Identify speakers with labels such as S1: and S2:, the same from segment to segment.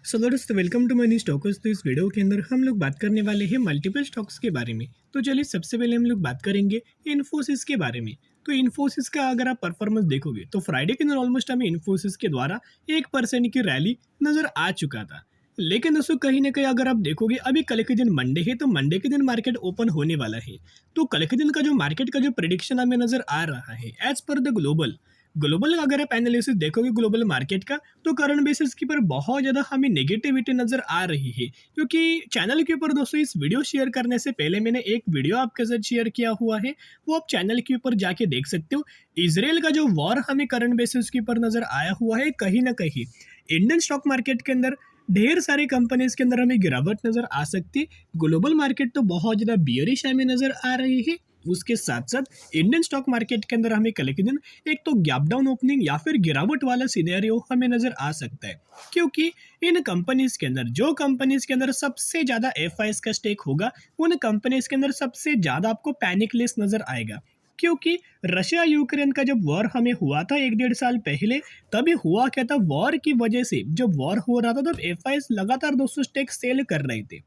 S1: सो दोस्तों welcome to money stocks. तो इस वीडियो के अंदर हम लोग बात करने वाले हैं मल्टीपल स्टॉक्स के बारे में। तो चलिए सबसे पहले हम लोग बात करेंगे इन्फोसिस के बारे में। तो इन्फोसिस का अगर आप परफॉर्मेंस देखोगे तो फ्राइडे के अंदर ऑलमोस्ट हमें इन्फोसिस के द्वारा 1% की रैली नजर आ चुका था। लेकिन दोस्तों कहीं ना कहीं अगर आप देखोगे अभी कल के दिन मंडे है, तो मंडे के दिन मार्केट ओपन होने वाला है। तो कल के दिन का जो मार्केट का जो प्रिडिक्शन हमें नजर आ रहा है as per the global global अगर आप एनालिसिस देखोगे ग्लोबल मार्केट का, तो करंट बेसिस के ऊपर बहुत ज़्यादा हमें नेगेटिविटी नज़र आ रही है। क्योंकि चैनल के ऊपर दोस्तों इस वीडियो शेयर करने से पहले मैंने एक वीडियो आपके साथ शेयर किया हुआ है, वो आप चैनल के ऊपर जाके देख सकते हो। इसराइल का जो वॉर हमें करंट बेसिस के ऊपर नज़र आया हुआ है, कहीं ना कहीं इंडियन स्टॉक मार्केट के अंदर ढेर सारी कंपनीज के अंदर हमें गिरावट नजर आ सकती है। ग्लोबल मार्केट तो बहुत ज़्यादा बियरिश हमें नजर आ रही है। उसके साथ साथ इंडियन स्टॉक मार्केट के अंदर हमें कल के दिन एक तो गैप डाउन ओपनिंग या फिर गिरावट वाला सिनेरियो हमें नजर आ सकता है। क्योंकि इन कंपनीज के अंदर जो कंपनीज के अंदर सबसे ज्यादा एफआईएस का स्टेक होगा, उन कंपनीज के अंदर सबसे ज्यादा आपको पैनिक लिस्ट नजर आएगा। क्योंकि रशिया यूक्रेन का जब वॉर हमें हुआ था 1-1.5 साल पहले, तभी हुआ क्या था, वॉर की वजह से जब वॉर हो रहा था तब एफआईएस लगातार 200 स्टेक सेल कर रहे थे।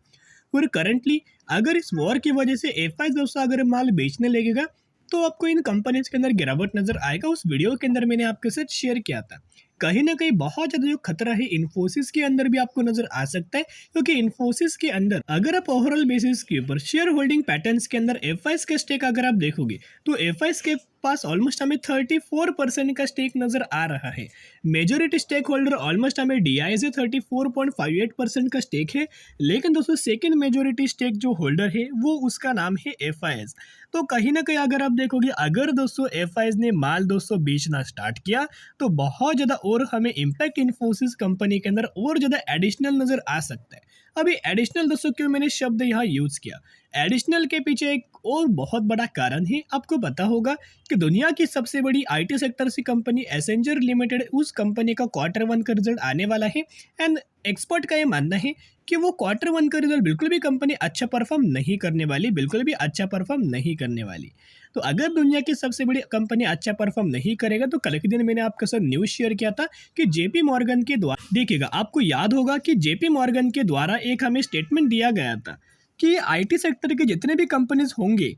S1: और करंटली अगर इस वॉर की वजह से एफआई दोस्तों अगर माल बेचने लगेगा, तो आपको इन कंपनीज के अंदर गिरावट नजर आएगा। उस वीडियो के अंदर मैंने आपके साथ शेयर किया था। कहीं ना कहीं बहुत ज्यादा जो खतरा है इन्फोसिस के अंदर भी आपको नजर आ सकता है। क्योंकि इन्फोसिस के अंदर अगर आप ओवरऑल बेसिस के ऊपर शेयर होल्डिंग पैटर्न्स के अंदर एफआईएस का स्टेक अगर आप देखोगे, तो एफआईएस के पास ऑलमोस्ट हमें 34% का स्टेक नजर आ रहा है। मेजोरिटी स्टेक होल्डर ऑलमोस्ट हमें डीआई से 34.58% का स्टेक है। लेकिन दोस्तों सेकंड मेजोरिटी स्टेक जो होल्डर है वो उसका नाम है एफआईएस। तो कहीं ना कहीं अगर आप देखोगे, अगर दोस्तों एफआईएस ने माल दोस्तों बेचना स्टार्ट किया, तो बहुत ज़्यादा और हमें इम्पैक्ट इन्फोसिस कंपनी के अंदर और ज़्यादा एडिशनल नज़र आ सकता है। अभी एडिशनल दोस्तों क्यों मैंने शब्द यहाँ यूज़ किया, एडिशनल के पीछे एक और बहुत बड़ा कारण है। आपको पता होगा कि दुनिया की सबसे बड़ी आईटी सेक्टर की कंपनी एसेंजर लिमिटेड, उस कंपनी का Q1 का रिजल्ट आने वाला है। एंड एक्सपर्ट का ये मानना है कि वो Q1 का रिजल्ट बिल्कुल भी कंपनी अच्छा परफॉर्म नहीं करने वाली, बिल्कुल भी अच्छा परफॉर्म नहीं करने वाली। तो अगर दुनिया की सबसे बड़ी कंपनी अच्छा परफॉर्म नहीं करेगा, तो कल के दिन मैंने आपके साथ न्यूज़ शेयर किया था कि जेपी मॉर्गन के द्वारा, देखिएगा आपको याद होगा कि जेपी मॉर्गन के द्वारा एक हमें स्टेटमेंट दिया गया था कि आईटी सेक्टर के जितने भी कंपनीज होंगे,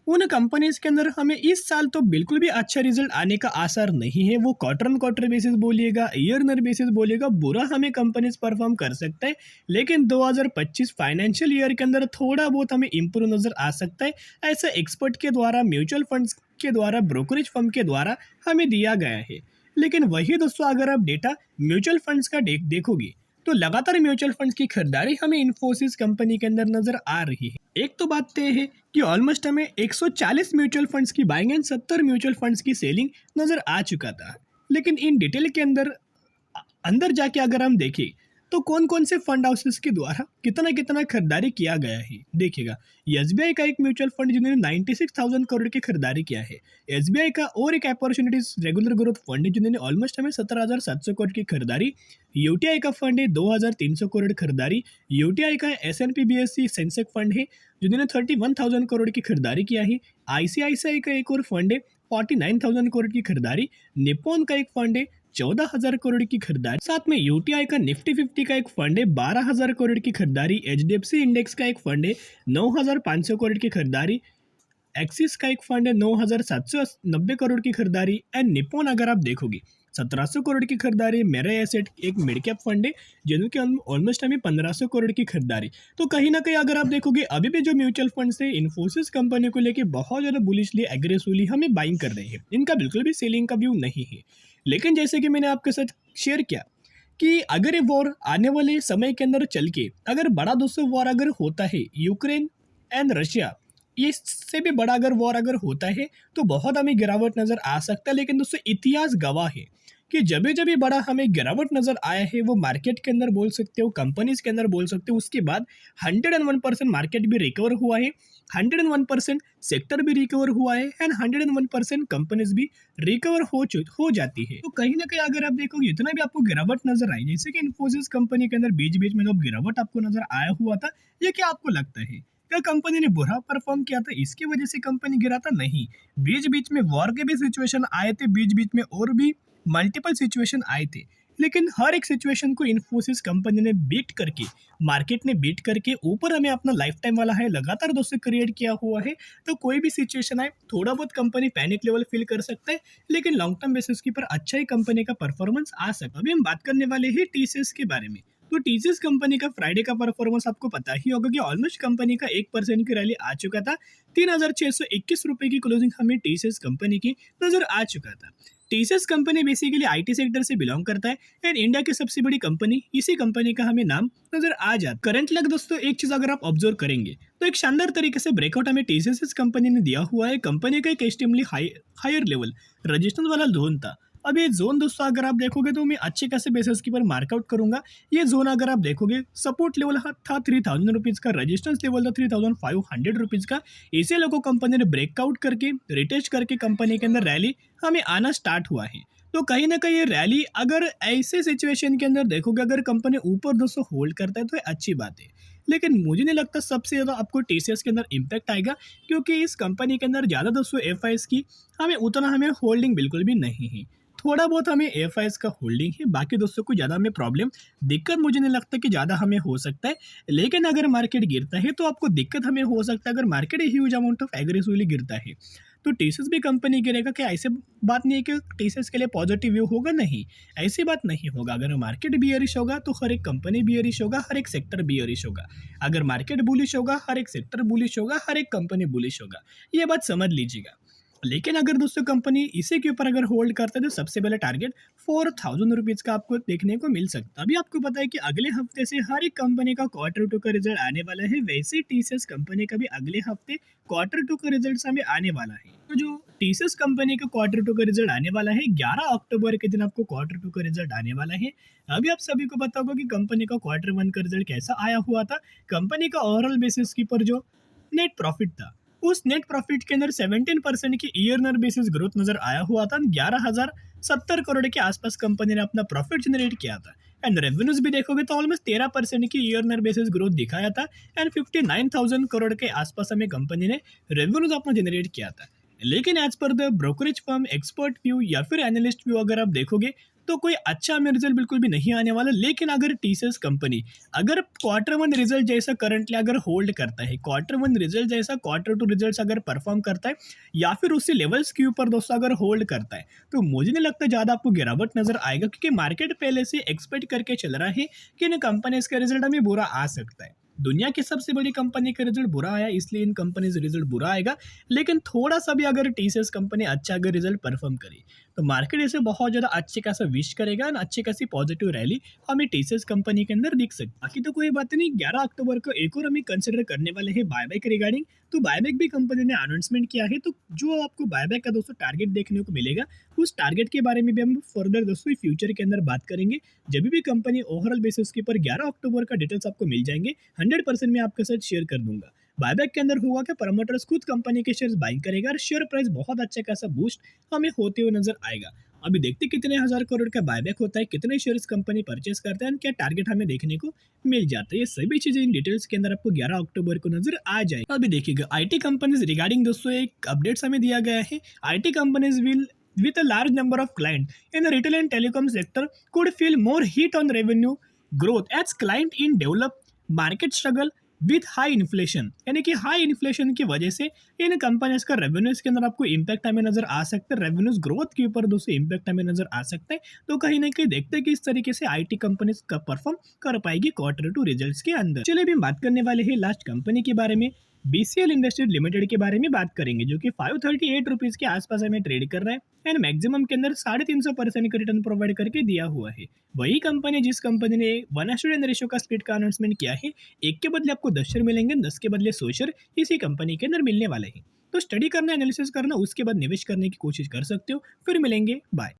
S1: उन कंपनीज के अंदर हमें इस साल तो बिल्कुल भी अच्छा रिजल्ट आने का आसार नहीं है। वो क्वार्टर बेसिस बोलिएगा, ईयरनर बेसिस बोलिएगा, बुरा हमें कंपनीज परफॉर्म कर सकता है। लेकिन 2025 फाइनेंशियल ईयर के अंदर थोड़ा बहुत हमें इम्प्रूव नजर आ सकता है। ऐसा एक्सपर्ट के द्वारा, म्यूचुअल फंड्स के द्वारा, ब्रोकरेज फर्म के द्वारा हमें दिया गया है। लेकिन वही दोस्तों अगर आप डेटा म्यूचुअल फंड्स का देखोगे, तो लगातार म्यूचुअल फंड्स की खरीदारी हमें इन्फोसिस कंपनी के अंदर नजर आ रही है। एक तो बात तय है कि ऑलमोस्ट हमें 140 म्यूचुअल फंड्स की बाइंग एंड 70 म्यूचुअल फंड्स की सेलिंग नजर आ चुका था। लेकिन इन डिटेल के अंदर अंदर जाके अगर हम देखें, तो कौन कौन से फंड हाउसेस के द्वारा कितना कितना खरीदारी किया गया है, देखिएगा। एसबीआई का एक म्यूचुअल फंड जिन्होंने 96,000 करोड़ की खरीदारी किया है। एसबीआई का और एक अपॉर्चुनिटीज रेगुलर ग्रोथ फंड है जिन्होंने ऑलमोस्ट हमें 17,700 करोड़ की खरीदारी। यूटीआई का फंड है 2,300 करोड़ खरीदारी। यूटीआई का एसएनपी बीएससी सेंसेक फंड है जिन्होंने 31,000 करोड़ की खरीदारी किया है। आईसीआईसीआई का एक और फंड है 49,000 करोड़ की खरीदारी। निप्पॉन का एक फंड है 14,000 करोड़ की खरीदारी। साथ में यूटीआई का निफ्टी 50 का एक फंड है 12,000 करोड़ की खरीदारी। एचडीएफसी इंडेक्स का एक फंड है 9,500 करोड़ की खरीदारी। एक्सिस का एक फंड है 9,790 करोड़ की खरीदारी। एंड निप्पॉन अगर आप देखोगे 1,700 करोड़ की खरीदारी। मेरे एसेट एक मिड कैप फंड है जिनके ऑलमोस्ट हमें 1,500 करोड़ की खरीदारी। तो कहीं ना कहीं अगर आप देखोगे, अभी भी जो म्यूचुअल फंड्स है इन्फोसिस कंपनी को लेके बहुत ज़्यादा बुलिशली एग्रेसिवली हमें बाइंग कर रहे हैं। इनका बिल्कुल भी सेलिंग का व्यू नहीं है। लेकिन जैसे कि मैंने आपके साथ शेयर किया कि अगर ये वॉर आने वाले समय के अंदर चल के, अगर बड़ा दोस्तों वॉर अगर होता है यूक्रेन एंड रशिया, ये इससे भी बड़ा अगर वॉर अगर होता है, तो बहुत हमें गिरावट नज़र आ सकता है। लेकिन दोस्तों इतिहास गवाह है कि जब भी बड़ा हमें गिरावट नज़र आया है, वो मार्केट के अंदर बोल सकते हो, कंपनीज के अंदर बोल सकते हो, उसके बाद 101% मार्केट भी रिकवर हुआ है, 101% सेक्टर भी रिकवर हुआ है, एंड 101% कंपनीज भी रिकवर हो जाती है। तो कहीं ना कहीं अगर आप देखोगे, इतना भी आपको गिरावट नजर आई, जैसे कि इन्फोसिस कंपनी के अंदर बीच बीच में जब गिरावट आपको नजर आया हुआ था, ये क्या आपको लगता है क्या कंपनी ने बुरा परफॉर्म किया था, इसकी वजह से कंपनी गिरा था? नहीं। बीच बीच में वॉर के भी सिचुएशन आए थे, बीच बीच में और भी मल्टीपल सिचुएशन आए थे। लेकिन हर एक सिचुएशन को इन्फोसिस कंपनी ने बीट करके, मार्केट ने बीट करके ऊपर हमें अपना लाइफ टाइम वाला है लगातार दोस्तों क्रिएट किया हुआ है। तो कोई भी सिचुएशन आए, थोड़ा बहुत कंपनी पैनिक लेवल फील कर सकता है, लेकिन लॉन्ग टर्म बेसिस के ऊपर अच्छा ही कंपनी का परफॉर्मेंस आ सकता है। अभी हम बात करने वाले हैं टीसीएस के बारे में। तो टीसीएस कंपनी का फ्राइडे का परफॉर्मेंस आपको पता ही होगा कि ऑलमोस्ट कंपनी का 1% की रैली आ चुका था। 3,621 रुपए की क्लोजिंग हमें टीसीएस कंपनी की नजर आ चुका था। TCS company basically IT sector से बिलोंग करता है एंड इंडिया की सबसे बड़ी कंपनी, इसी कंपनी का हमें नाम नजर आ जाता। करंट लग दोस्तों एक चीज अगर आप ऑब्जर्व करेंगे तो एक शानदार तरीके से ब्रेकआउट हमें टीसीएस कंपनी ने दिया हुआ है। कंपनी का एक एक्सट्रीमली हायर लेवल रजिस्टेंस वाला जोन था। अब ये जोन दोस्तों अगर आप देखोगे तो मैं अच्छे खासे बेसिस के ऊपर मार्कआउट करूंगा। ये जोन अगर आप देखोगे सपोर्ट लेवल था 3,000 रुपीज का, रजिस्टेंस लेवल था 3,500 रुपीज का। इसे लोगों कंपनी ने ब्रेकआउट करके रिटेस्ट करके कंपनी के अंदर रैली हमें आना स्टार्ट हुआ है। तो कहीं ना कहीं ये रैली अगर ऐसे सिचुएशन के अंदर देखोगे, अगर कंपनी ऊपर दोस्तों होल्ड करता है तो ये अच्छी बात है। लेकिन मुझे नहीं लगता सबसे ज़्यादा आपको टीसीएस के अंदर इम्पैक्ट आएगा, क्योंकि इस कंपनी के अंदर ज़्यादा दोस्तों एफआईएस की हमें होल्डिंग बिल्कुल भी नहीं है। थोड़ा बहुत हमें एफआईएस का होल्डिंग है, बाकी दोस्तों को ज़्यादा हमें प्रॉब्लम दिक्कत मुझे नहीं लगता कि ज़्यादा हमें हो सकता है। लेकिन अगर मार्केट गिरता है तो आपको दिक्कत हमें हो सकता है, अगर market huge amount of aggressively गिरता है तो टीसीएस भी कंपनी गिरेगा। क्या ऐसे बात नहीं है कि टीसीएस के लिए पॉजिटिव व्यू होगा? नहीं, ऐसी बात नहीं होगा। अगर मार्केट बियरिश होगा तो हर एक कंपनी बियरिश होगा, हर एक सेक्टर बियरिश होगा। अगर मार्केट बुलिश होगा, हर एक सेक्टर बुलिश होगा, हर एक कंपनी बुलिश होगा। ये बात समझ लीजिएगा। लेकिन अगर दोस्तों कंपनी इसी के ऊपर अगर होल्ड करता है तो सबसे पहले टारगेट 4,000 रुपीज़ का आपको देखने को मिल सकता है। अभी आपको पता है कि अगले हफ्ते से हर एक कंपनी का क्वार्टर टू का रिजल्ट आने वाला है, वैसे ही टीसीएस कंपनी का भी अगले हफ्ते क्वार्टर टू का रिजल्ट हमें आने वाला है। तो जो टीसीएस कंपनी का क्वार्टर टू का रिजल्ट आने वाला है 11 अक्टूबर के दिन आपको क्वार्टर टू का रिजल्ट आने वाला है। अभी आप सभी को पता होगा कि कंपनी का क्वार्टर वन का रिजल्ट कैसा आया हुआ था। कंपनी का ओवरऑल बेसिस के ऊपर जो नेट प्रॉफिट था, उस नेट प्रॉफिट के अंदर 17% की ईयर बेसिस ग्रोथ नजर आया हुआ था। 11,070 करोड़ के आसपास कंपनी ने अपना प्रॉफिट जनरेट किया था। एंड रेवेन्यूज भी देखोगे तो ऑलमोस्ट 13% की ईयर बेसिस ग्रोथ दिखाया था। एंड 59,000 करोड़ के आसपास हमें कंपनी ने रेवेन्यूज अपना जनरेट किया था। लेकिन as per the brokerage firm expert view या फिर एनालिस्ट व्यू अगर आप देखोगे तो कोई अच्छा हमें रिजल्ट बिल्कुल भी नहीं आने वाला। लेकिन अगर टीसीएस कंपनी अगर क्वार्टर वन रिजल्ट जैसा करंटली अगर होल्ड करता है, क्वार्टर वन रिजल्ट जैसा क्वार्टर टू रिजल्ट अगर परफॉर्म करता है या फिर उससे लेवल्स के ऊपर दोस्तों अगर होल्ड करता है, तो मुझे नहीं लगता ज़्यादा आपको गिरावट नजर आएगा, क्योंकि मार्केट पहले से एक्सपेक्ट करके चल रहा है कि इन कंपनीज का रिजल्ट हमें बुरा आ सकता है। दुनिया की सबसे बड़ी कंपनी का रिजल्ट बुरा आया, इसलिए इन कंपनी से रिजल्ट बुरा आएगा। लेकिन थोड़ा सा भी अगर टीसीएस कंपनी अच्छा अगर रिजल्ट परफॉर्म करे तो मार्केट इसे बहुत ज़्यादा अच्छे खासा विश करेगा और अच्छी खासी पॉजिटिव रैली हमें टीसीएस कंपनी के अंदर दिख सकती है। बाकी तो कोई बात नहीं, 11 अक्टूबर को एक और हमें कंसिडर करने वाले हैं बायबैक रिगार्डिंग। तो बायबैक भी कंपनी ने अनाउंसमेंट किया है, तो जो आपको बायबैक का दोस्तों टारगेट देखने को मिलेगा, उस टारगेट के बारे में भी हम फर्दर दोस्तों फ्यूचर के अंदर बात करेंगे। जब भी कंपनी ओवरऑल बेसिस के ऊपर 11 अक्टूबर का डिटेल्स आपको मिल जाएंगे, 100% मैं आपके साथ शेयर कर दूंगा। बायबैक के अंदर होगा क्या, प्रमोटर्स खुद कंपनी के शेयर्स बाइंग करेगा और शेयर प्राइस बहुत अच्छा खासा बूस्ट हमें होते हुए नजर आएगा। अभी देखते कितने हजार करोड़ का बायबैक होता है, कितने शेयर्स कंपनी परचेस करते हैं, क्या टारगेट हमें देखने को मिल जाता है। ये सभी चीजें इन डिटेल्स के अंदर आपको 11 अक्टूबर को नजर आ जाए। अभी देखिएगा आईटी कंपनीज रिगार्डिंग दोस्तों एक अपडेट्स हमें दिया गया है। IT companies will with a large number of clients in the retail and telecom sector could feel more heat on revenue growth as client in developed market struggle with high inflation, यानी कि high inflation की वजह से इन companies का revenues के अंदर आपको impact हमें नजर आ सकता है। रेवेन्यूज ग्रोथ के ऊपर दोस्तों इम्पैक्ट हमें नजर आ सकता है। तो कहीं ना कहीं देखते हैं कि इस तरीके से आईटी कंपनीज का परफॉर्म कर पाएगी क्वार्टर टू रिजल्ट्स के अंदर। चलिए अभी हम बात करने वाले हैं लास्ट कंपनी के बारे में, बीसीएल इंडस्ट्रीज लिमिटेड के बारे में बात करेंगे, जो कि 538 रुपीज के आसपास हमें ट्रेड कर रहा है एंड मैक्सिमम के अंदर 350% का रिटर्न प्रोवाइड करके दिया हुआ है। वही कंपनी जिस कंपनी ने 1:1 रेशियो का स्प्लिट का अनाउंसमेंट किया है, एक के बदले आपको 10 शेयर मिलेंगे, 10 के बदले 100 शेयर इसी कंपनी के अंदर मिलने वाले हैं। तो स्टडी करना, एनालिसिस करना, उसके बाद निवेश करने की कोशिश कर सकते हो। फिर मिलेंगे, बाय।